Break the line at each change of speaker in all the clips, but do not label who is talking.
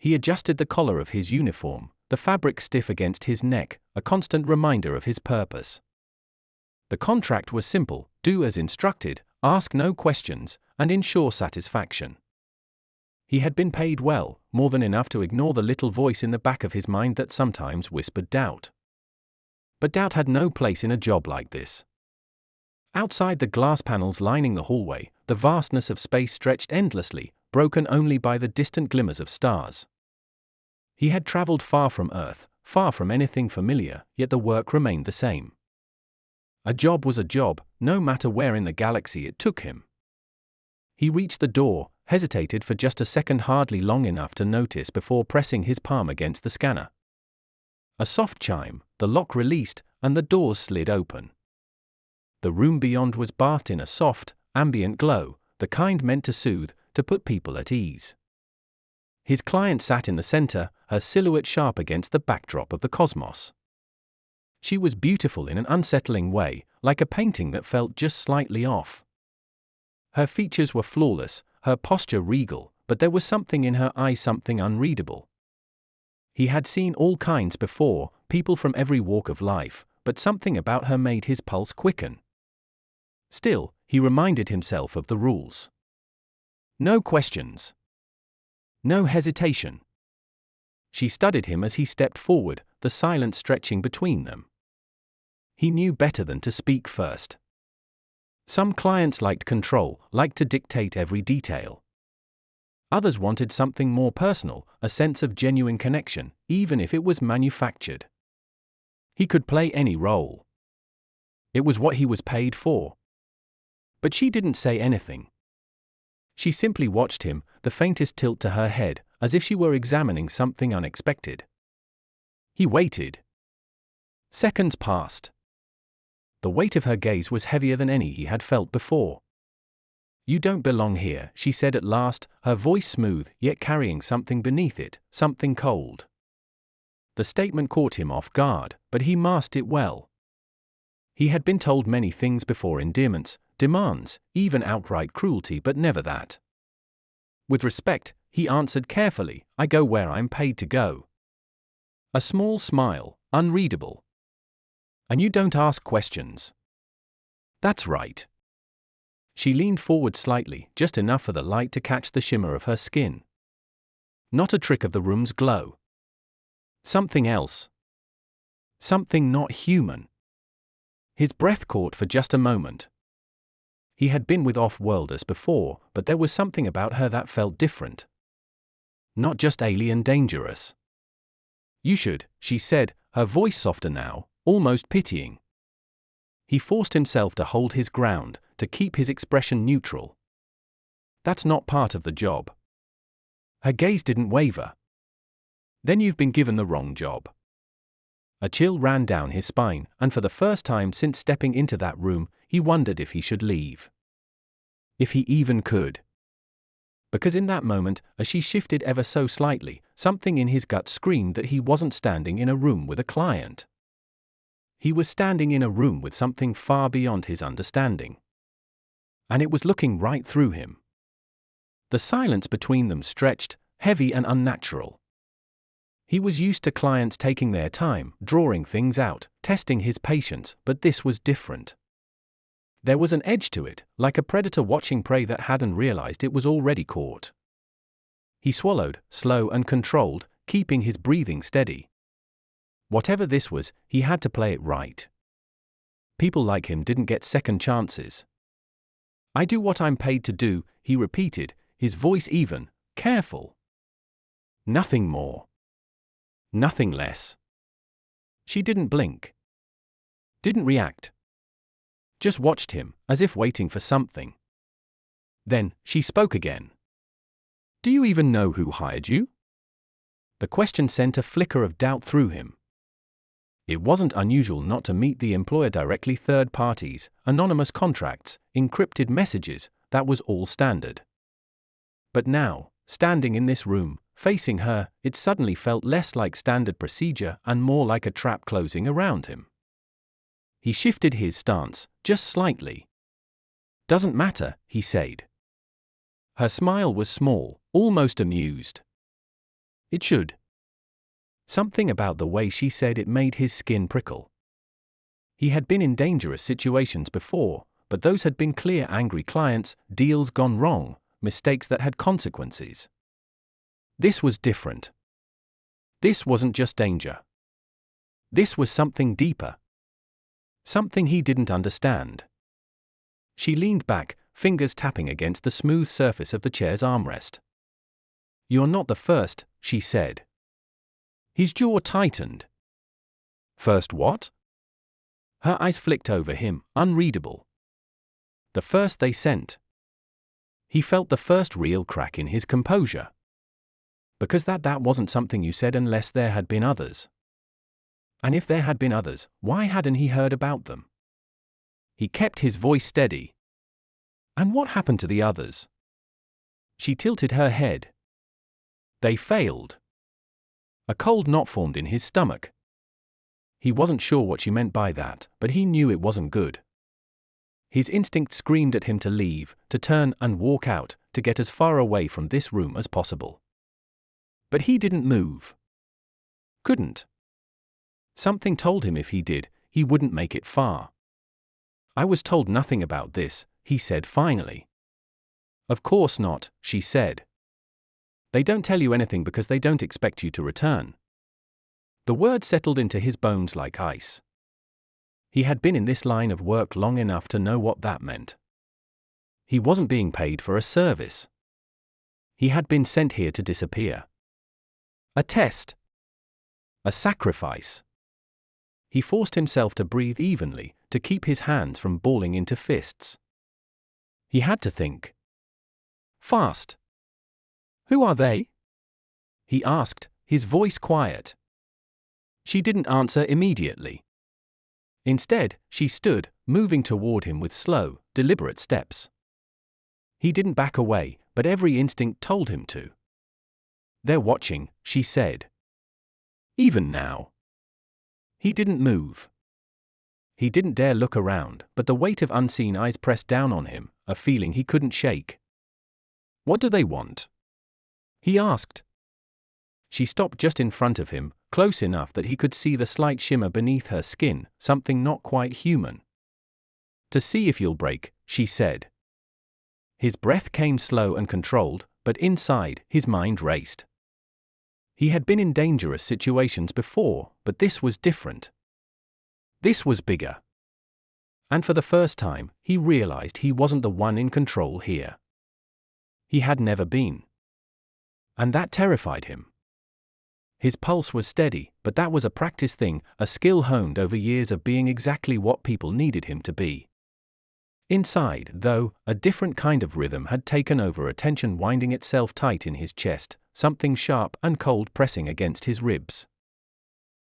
He adjusted the collar of his uniform, the fabric stiff against his neck, a constant reminder of his purpose. The contract was simple: do as instructed, ask no questions, and ensure satisfaction. He had been paid well, more than enough to ignore the little voice in the back of his mind that sometimes whispered doubt. But doubt had no place in a job like this. Outside the glass panels lining the hallway, the vastness of space stretched endlessly, broken only by the distant glimmers of stars. He had traveled far from Earth, far from anything familiar, yet the work remained the same. A job was a job, no matter where in the galaxy it took him. He reached the door, hesitated for just a second, hardly long enough to notice before pressing his palm against the scanner. A soft chime, the lock released, and the doors slid open. The room beyond was bathed in a soft, ambient glow, the kind meant to soothe, to put people at ease. His client sat in the center, her silhouette sharp against the backdrop of the cosmos. She was beautiful in an unsettling way, like a painting that felt just slightly off. Her features were flawless, her posture regal, but there was something in her eyes, something unreadable. He had seen all kinds before, people from every walk of life, but something about her made his pulse quicken. Still, he reminded himself of the rules. No questions. No hesitation. She studied him as he stepped forward, the silence stretching between them. He knew better than to speak first. Some clients liked control, liked to dictate every detail. Others wanted something more personal, a sense of genuine connection, even if it was manufactured. He could play any role. It was what he was paid for. But she didn't say anything. She simply watched him, the faintest tilt to her head, as if she were examining something unexpected. He waited. Seconds passed. The weight of her gaze was heavier than any he had felt before. "You don't belong here," she said at last, her voice smooth, yet carrying something beneath it, something cold. The statement caught him off guard, but he masked it well. He had been told many things before: endearments, demands, even outright cruelty, but never that. With respect, he answered carefully, "I go where I'm paid to go." A small smile, unreadable. "And you don't ask questions." "That's right." She leaned forward slightly, just enough for the light to catch the shimmer of her skin. Not a trick of the room's glow. Something else. Something not human. His breath caught for just a moment. He had been with off-worlders before, but there was something about her that felt different. Not just alien dangerous. "You should," she said, her voice softer now, almost pitying. He forced himself to hold his ground, to keep his expression neutral. "That's not part of the job." Her gaze didn't waver. "Then you've been given the wrong job." A chill ran down his spine, and for the first time since stepping into that room, he wondered if he should leave. If he even could. Because in that moment, as she shifted ever so slightly, something in his gut screamed that he wasn't standing in a room with a client. He was standing in a room with something far beyond his understanding. And it was looking right through him. The silence between them stretched, heavy and unnatural. He was used to clients taking their time, drawing things out, testing his patience, but this was different. There was an edge to it, like a predator watching prey that hadn't realized it was already caught. He swallowed, slow and controlled, keeping his breathing steady. Whatever this was, he had to play it right. People like him didn't get second chances. "I do what I'm paid to do," he repeated, his voice even, careful. Nothing more. Nothing less. She didn't blink. Didn't react. Just watched him, as if waiting for something. Then, she spoke again. "Do you even know who hired you?" The question sent a flicker of doubt through him. It wasn't unusual not to meet the employer directly. Third parties, anonymous contracts, encrypted messages, that was all standard. But now, standing in this room, facing her, it suddenly felt less like standard procedure and more like a trap closing around him. He shifted his stance, just slightly. "Doesn't matter," he said. Her smile was small, almost amused. It should. Something about the way she said it made his skin prickle. He had been in dangerous situations before, but those had been clear angry clients, deals gone wrong, mistakes that had consequences. This was different. This wasn't just danger. This was something deeper. Something he didn't understand. She leaned back, fingers tapping against the smooth surface of the chair's armrest. "You're not the first," she said. His jaw tightened. "First what?" Her eyes flicked over him, unreadable. "The first they sent." He felt the first real crack in his composure. Because that wasn't something you said unless there had been others. And if there had been others, why hadn't he heard about them? He kept his voice steady. "And what happened to the others?" She tilted her head. "They failed." A cold knot formed in his stomach. He wasn't sure what she meant by that, but he knew it wasn't good. His instinct screamed at him to leave, to turn and walk out, to get as far away from this room as possible. But he didn't move. Couldn't. Something told him if he did, he wouldn't make it far. "I was told nothing about this," he said finally. "Of course not," she said. "They don't tell you anything because they don't expect you to return." The word settled into his bones like ice. He had been in this line of work long enough to know what that meant. He wasn't being paid for a service. He had been sent here to disappear. A test. A sacrifice. He forced himself to breathe evenly, to keep his hands from balling into fists. He had to think. Fast. "Who are they?" he asked, his voice quiet. She didn't answer immediately. Instead, she stood, moving toward him with slow, deliberate steps. He didn't back away, but every instinct told him to. "They're watching," she said. "Even now." He didn't move. He didn't dare look around, but the weight of unseen eyes pressed down on him, a feeling he couldn't shake. "What do they want?" he asked. She stopped just in front of him, close enough that he could see the slight shimmer beneath her skin, something not quite human. "To see if you'll break," she said. His breath came slow and controlled, but inside, his mind raced. He had been in dangerous situations before, but this was different. This was bigger. And for the first time, he realized he wasn't the one in control here. He had never been. And that terrified him. His pulse was steady, but that was a practice thing, a skill honed over years of being exactly what people needed him to be. Inside, though, a different kind of rhythm had taken over, a tension winding itself tight in his chest, something sharp and cold pressing against his ribs.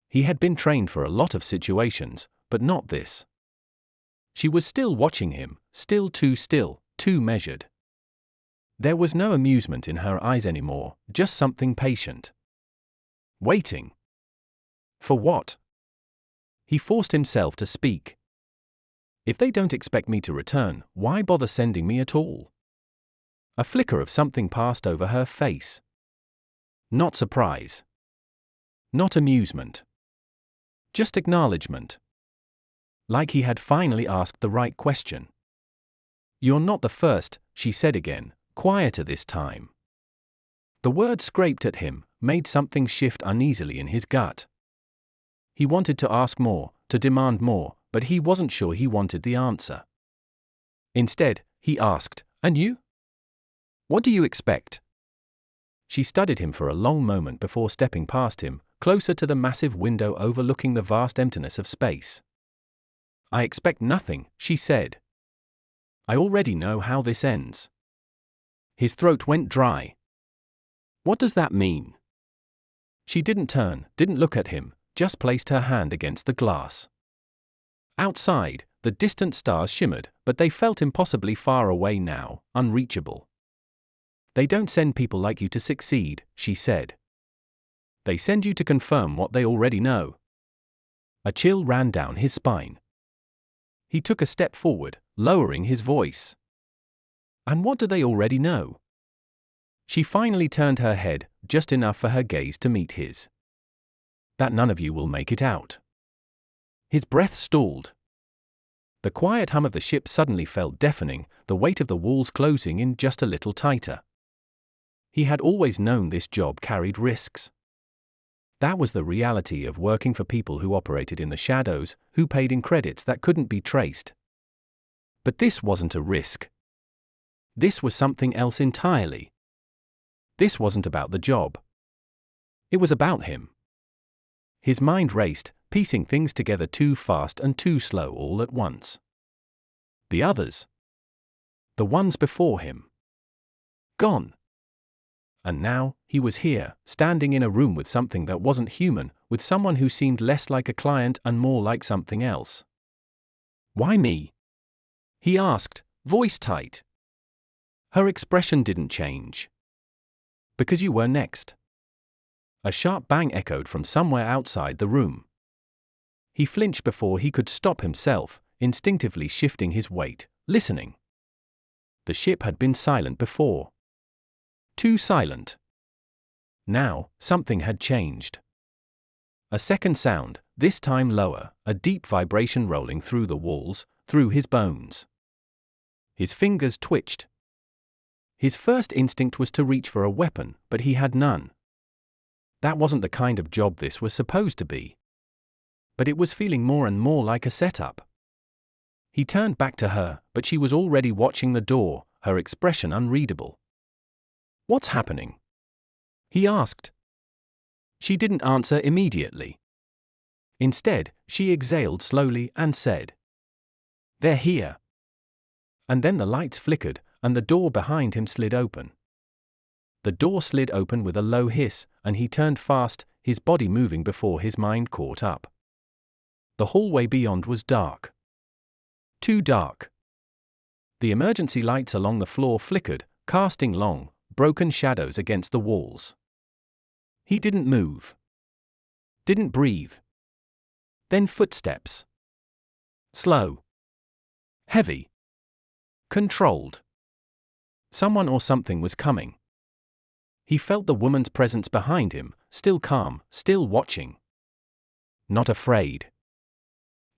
He had been trained for a lot of situations, but not this. She was still watching him, still, too measured. There was no amusement in her eyes anymore, just something patient. Waiting. For what? He forced himself to speak. "If they don't expect me to return, why bother sending me at all?" A flicker of something passed over her face. Not surprise. Not amusement. Just acknowledgement. Like he had finally asked the right question. "You're not the first," she said again, quieter this time. The word scraped at him, made something shift uneasily in his gut. He wanted to ask more, to demand more, but he wasn't sure he wanted the answer. Instead, he asked, "And you? What do you expect?" She studied him for a long moment before stepping past him, closer to the massive window overlooking the vast emptiness of space. "I expect nothing," she said. "I already know how this ends." His throat went dry. "What does that mean?" She didn't turn, didn't look at him, just placed her hand against the glass. Outside, the distant stars shimmered, but they felt impossibly far away now, unreachable. "They don't send people like you to succeed," she said. "They send you to confirm what they already know." A chill ran down his spine. He took a step forward, lowering his voice. "And what do they already know?" She finally turned her head, just enough for her gaze to meet his. "That none of you will make it out." His breath stalled. The quiet hum of the ship suddenly felt deafening, the weight of the walls closing in just a little tighter. He had always known this job carried risks. That was the reality of working for people who operated in the shadows, who paid in credits that couldn't be traced. But this wasn't a risk. This was something else entirely. This wasn't about the job. It was about him. His mind raced, piecing things together too fast and too slow all at once. The others. The ones before him. Gone. And now, he was here, standing in a room with something that wasn't human, with someone who seemed less like a client and more like something else. "Why me?" he asked, voice tight. Her expression didn't change. "Because you were next." A sharp bang echoed from somewhere outside the room. He flinched before he could stop himself, instinctively shifting his weight, listening. The ship had been silent before. Too silent. Now, something had changed. A second sound, this time lower, a deep vibration rolling through the walls, through his bones. His fingers twitched. His first instinct was to reach for a weapon, but he had none. That wasn't the kind of job this was supposed to be. But it was feeling more and more like a setup. He turned back to her, but she was already watching the door, her expression unreadable. "What's happening?" he asked. She didn't answer immediately. Instead, she exhaled slowly and said, "They're here." And then the lights flickered, and the door behind him slid open. The door slid open with a low hiss, and he turned fast, his body moving before his mind caught up. The hallway beyond was dark. Too dark. The emergency lights along the floor flickered, casting long, broken shadows against the walls. He didn't move. Didn't breathe. Then footsteps. Slow. Heavy. Controlled. Someone or something was coming. He felt the woman's presence behind him, still calm, still watching. Not afraid.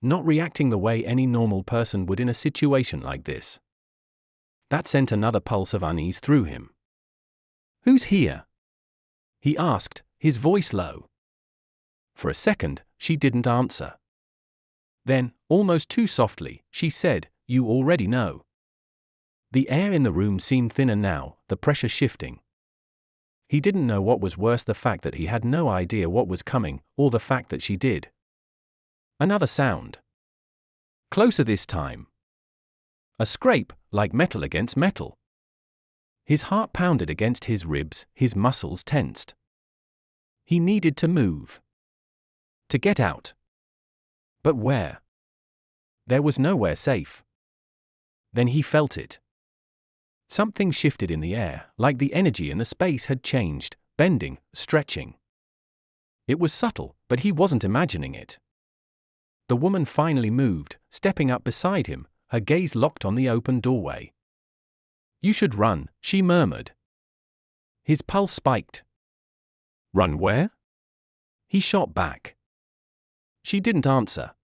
Not reacting the way any normal person would in a situation like this. That sent another pulse of unease through him. "Who's here?" he asked, his voice low. For a second, she didn't answer. Then, almost too softly, she said, "You already know." The air in the room seemed thinner now, the pressure shifting. He didn't know what was worse, the fact that he had no idea what was coming, or the fact that she did. Another sound. Closer this time. A scrape, like metal against metal. His heart pounded against his ribs, his muscles tensed. He needed to move. To get out. But where? There was nowhere safe. Then he felt it. Something shifted in the air, like the energy in the space had changed, bending, stretching. It was subtle, but he wasn't imagining it. The woman finally moved, stepping up beside him, her gaze locked on the open doorway. "You should run," she murmured. His pulse spiked. "Run where?" he shot back. She didn't answer.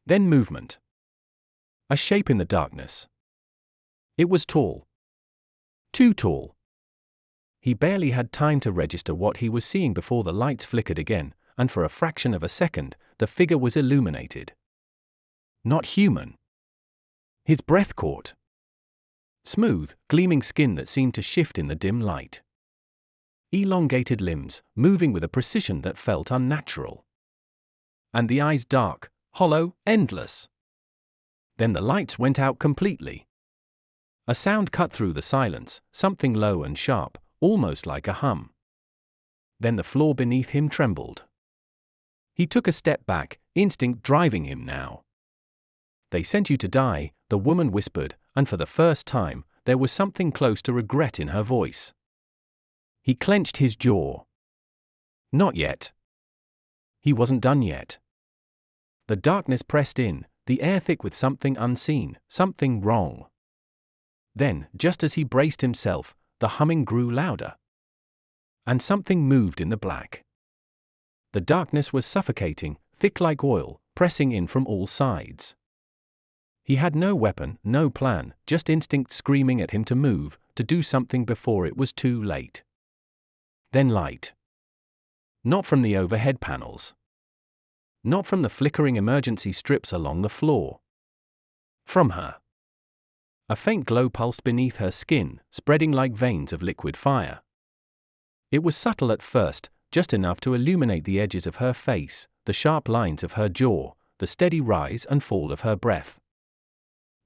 Then movement. A shape in the darkness. It was tall. Too tall. He barely had time to register what he was seeing before the lights flickered again, and for a fraction of a second, the figure was illuminated. Not human. His breath caught. Smooth, gleaming skin that seemed to shift in the dim light. Elongated limbs, moving with a precision that felt unnatural. And the eyes dark, hollow, endless. Then the lights went out completely. A sound cut through the silence, something low and sharp, almost like a hum. Then the floor beneath him trembled. He took a step back, instinct driving him now. "They sent you to die," the woman whispered, and for the first time, there was something close to regret in her voice. He clenched his jaw. Not yet. He wasn't done yet. The darkness pressed in, the air thick with something unseen, something wrong. Then, just as he braced himself, the humming grew louder. And something moved in the black. The darkness was suffocating, thick like oil, pressing in from all sides. He had no weapon, no plan, just instinct screaming at him to move, to do something before it was too late. Then light. Not from the overhead panels. Not from the flickering emergency strips along the floor. From her. A faint glow pulsed beneath her skin, spreading like veins of liquid fire. It was subtle at first, just enough to illuminate the edges of her face, the sharp lines of her jaw, the steady rise and fall of her breath.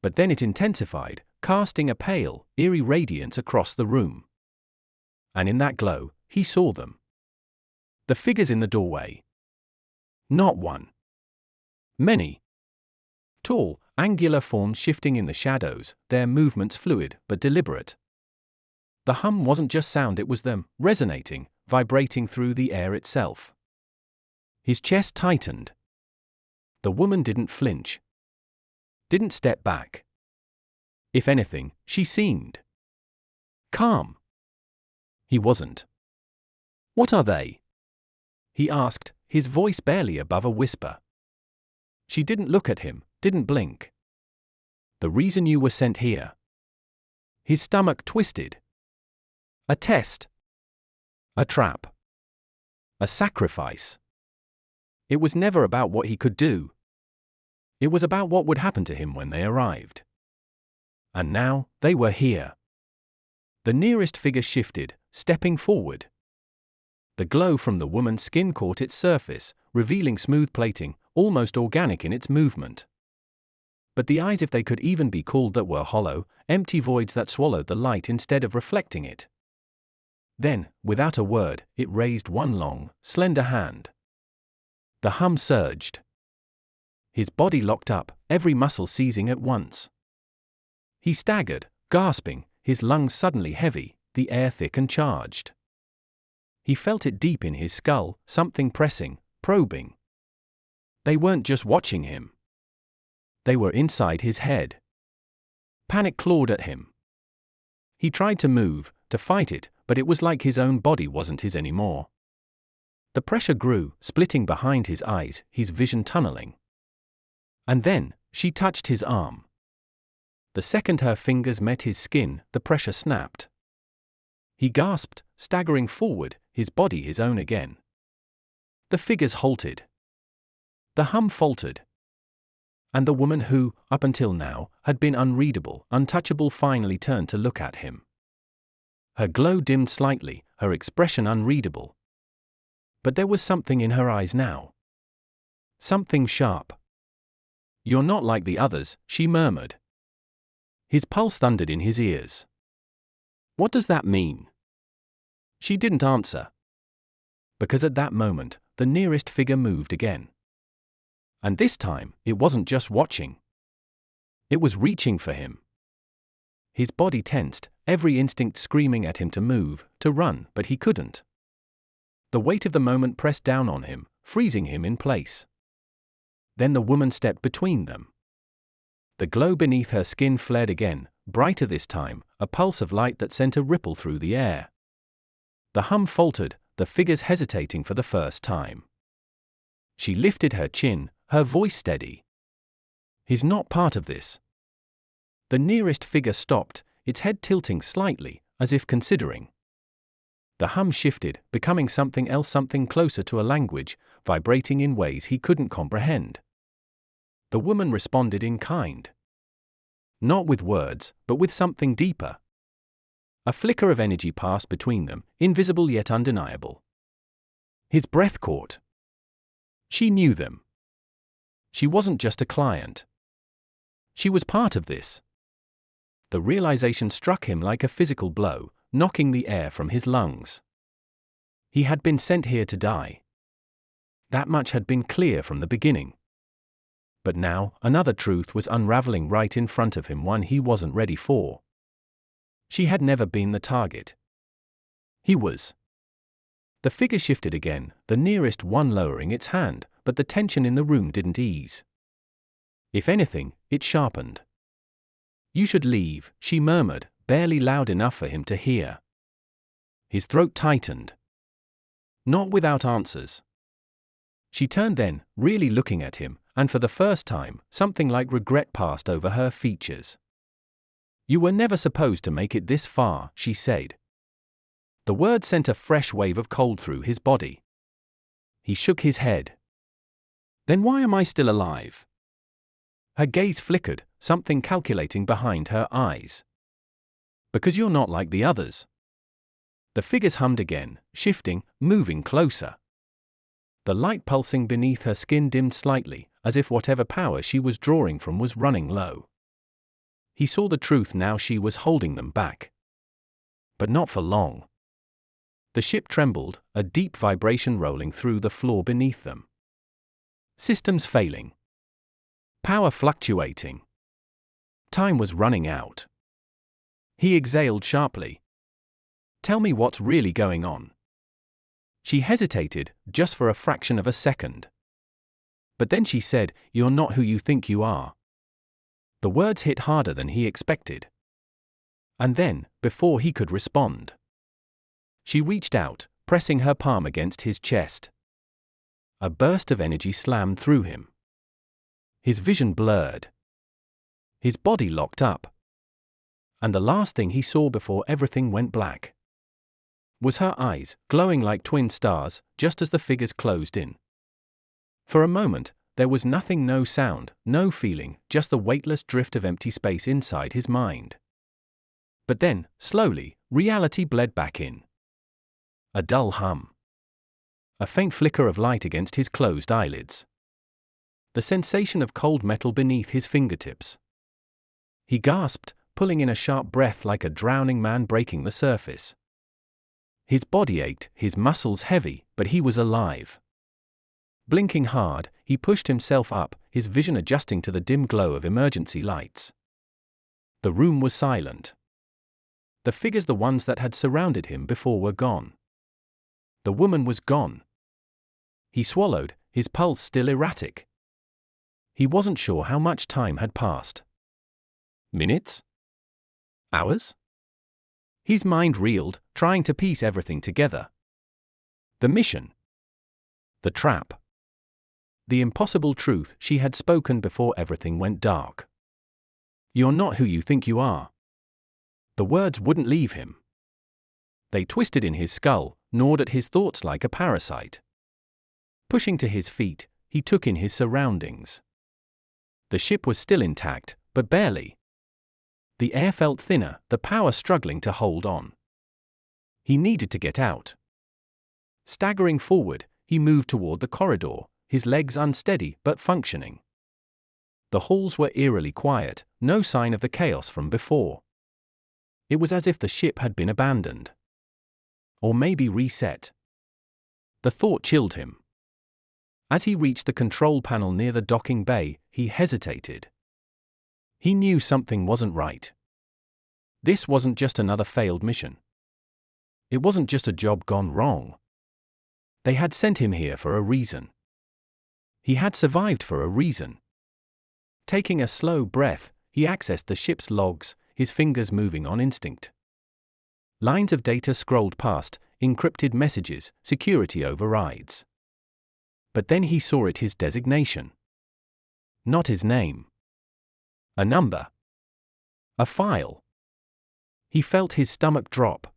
But then it intensified, casting a pale, eerie radiance across the room. And in that glow, he saw them. The figures in the doorway. Not one. Many. Tall, angular forms shifting in the shadows, their movements fluid but deliberate. The hum wasn't just sound, it was them, resonating, vibrating through the air itself. His chest tightened. The woman didn't flinch. Didn't step back. If anything, she seemed calm. He wasn't. "What are they?" he asked, his voice barely above a whisper. She didn't look at him, didn't blink. "The reason you were sent here." His stomach twisted. A test. A trap. A sacrifice. It was never about what he could do. It was about what would happen to him when they arrived. And now, they were here. The nearest figure shifted, stepping forward. The glow from the woman's skin caught its surface, revealing smooth plating, almost organic in its movement. But the eyes, if they could even be called that, were hollow, empty voids that swallowed the light instead of reflecting it. Then, without a word, it raised one long, slender hand. The hum surged. His body locked up, every muscle seizing at once. He staggered, gasping, his lungs suddenly heavy, the air thick and charged. He felt it deep in his skull, something pressing, probing. They weren't just watching him. They were inside his head. Panic clawed at him. He tried to move, to fight it, but it was like his own body wasn't his anymore. The pressure grew, splitting behind his eyes, his vision tunneling. And then, she touched his arm. The second her fingers met his skin, the pressure snapped. He gasped, staggering forward, his body his own again. The figures halted. The hum faltered. And the woman who, up until now, had been unreadable, untouchable, finally turned to look at him. Her glow dimmed slightly, her expression unreadable. But there was something in her eyes now. Something sharp. "You're not like the others," she murmured. His pulse thundered in his ears. "What does that mean?" She didn't answer. Because at that moment, the nearest figure moved again. And this time, it wasn't just watching. It was reaching for him. His body tensed, every instinct screaming at him to move, to run, but he couldn't. The weight of the moment pressed down on him, freezing him in place. Then the woman stepped between them. The glow beneath her skin flared again, brighter this time, a pulse of light that sent a ripple through the air. The hum faltered, the figures hesitating for the first time. She lifted her chin, her voice steady. "He's not part of this." The nearest figure stopped, its head tilting slightly, as if considering. The hum shifted, becoming something else, something closer to a language, vibrating in ways he couldn't comprehend. The woman responded in kind. Not with words, but with something deeper. A flicker of energy passed between them, invisible yet undeniable. His breath caught. She knew them. She wasn't just a client. She was part of this. The realization struck him like a physical blow, knocking the air from his lungs. He had been sent here to die. That much had been clear from the beginning. But now, another truth was unraveling right in front of him, one he wasn't ready for. She had never been the target. He was. The figure shifted again, the nearest one lowering its hand, but the tension in the room didn't ease. If anything, it sharpened. "You should leave," she murmured, barely loud enough for him to hear. His throat tightened. not without answers. She turned then, really looking at him, and for the first time, something like regret passed over her features. "You were never supposed to make it this far," she said. The word sent a fresh wave of cold through his body. He shook his head. "Then why am I still alive?" Her gaze flickered, something calculating behind her eyes. "Because you're not like the others." The figures hummed again, shifting, moving closer. The light pulsing beneath her skin dimmed slightly, as if whatever power she was drawing from was running low. He saw the truth now: she was holding them back. But not for long. The ship trembled, a deep vibration rolling through the floor beneath them. Systems failing. Power fluctuating. Time was running out. He exhaled sharply. "Tell me what's really going on." She hesitated, just for a fraction of a second. But then she said, "You're not who you think you are." The words hit harder than he expected. And then, before he could respond, she reached out, pressing her palm against his chest. A burst of energy slammed through him. His vision blurred. His body locked up. And the last thing he saw before everything went black was her eyes, glowing like twin stars, just as the figures closed in. For a moment, there was nothing, no sound, no feeling, just the weightless drift of empty space inside his mind. But then, slowly, reality bled back in. A dull hum. A faint flicker of light against his closed eyelids. The sensation of cold metal beneath his fingertips. He gasped, pulling in a sharp breath like a drowning man breaking the surface. His body ached, his muscles heavy, but he was alive. Blinking hard, he pushed himself up, his vision adjusting to the dim glow of emergency lights. The room was silent. The figures, the ones that had surrounded him before, were gone. The woman was gone. He swallowed, his pulse still erratic. He wasn't sure how much time had passed. Minutes? Hours? His mind reeled, trying to piece everything together. The mission. The trap. The impossible truth she had spoken before everything went dark. "You're not who you think you are." The words wouldn't leave him. They twisted in his skull, gnawed at his thoughts like a parasite. Pushing to his feet, he took in his surroundings. The ship was still intact, but barely. The air felt thinner, the power struggling to hold on. He needed to get out. Staggering forward, he moved toward the corridor, his legs unsteady but functioning. The halls were eerily quiet, no sign of the chaos from before. It was as if the ship had been abandoned. Or maybe reset. The thought chilled him. As he reached the control panel near the docking bay, he hesitated. He knew something wasn't right. This wasn't just another failed mission. It wasn't just a job gone wrong. They had sent him here for a reason. He had survived for a reason. Taking a slow breath, he accessed the ship's logs, his fingers moving on instinct. Lines of data scrolled past, encrypted messages, security overrides. But then he saw it: his designation. Not his name. A number. A file. He felt his stomach drop.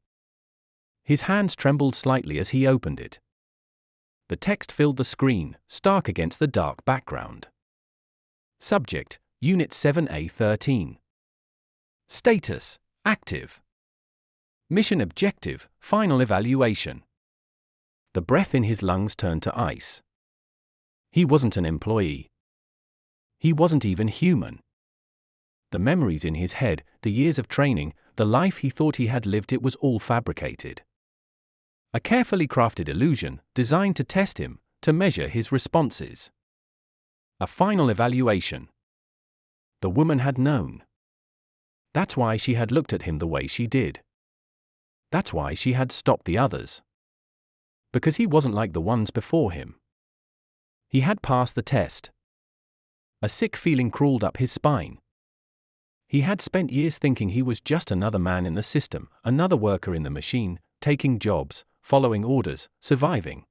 His hands trembled slightly as he opened it. The text filled the screen, stark against the dark background. Subject: Unit 7A13. Status: active. Mission objective: final evaluation. The breath in his lungs turned to ice. He wasn't an employee. He wasn't even human. The memories in his head, the years of training, the life he thought he had lived, it was all fabricated. A carefully crafted illusion, designed to test him, to measure his responses. A final evaluation. The woman had known. That's why she had looked at him the way she did. That's why she had stopped the others. Because he wasn't like the ones before him. He had passed the test. A sick feeling crawled up his spine. He had spent years thinking he was just another man in the system, another worker in the machine, taking jobs, following orders, surviving.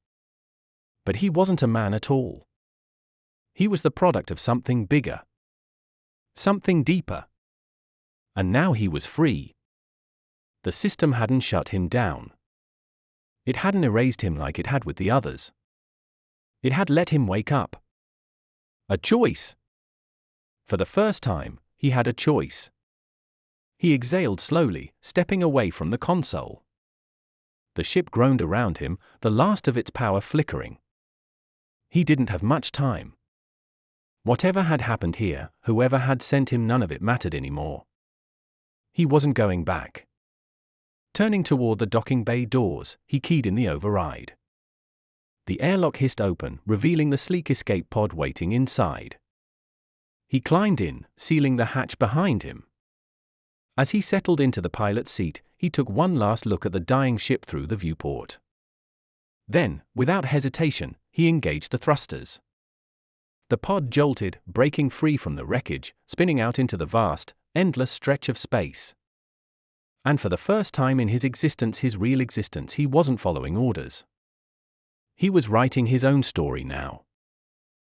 But he wasn't a man at all. He was the product of something bigger. Something deeper. And now he was free. The system hadn't shut him down. It hadn't erased him like it had with the others. It had let him wake up. A choice. For the first time, he had a choice. He exhaled slowly, stepping away from the console. The ship groaned around him, the last of its power flickering. He didn't have much time. Whatever had happened here, whoever had sent him, none of it mattered anymore. He wasn't going back. Turning toward the docking bay doors, he keyed in the override. The airlock hissed open, revealing the sleek escape pod waiting inside. He climbed in, sealing the hatch behind him. As he settled into the pilot's seat, he took one last look at the dying ship through the viewport. Then, without hesitation, he engaged the thrusters. The pod jolted, breaking free from the wreckage, spinning out into the vast, endless stretch of space. And for the first time in his existence, his real existence, he wasn't following orders. He was writing his own story now.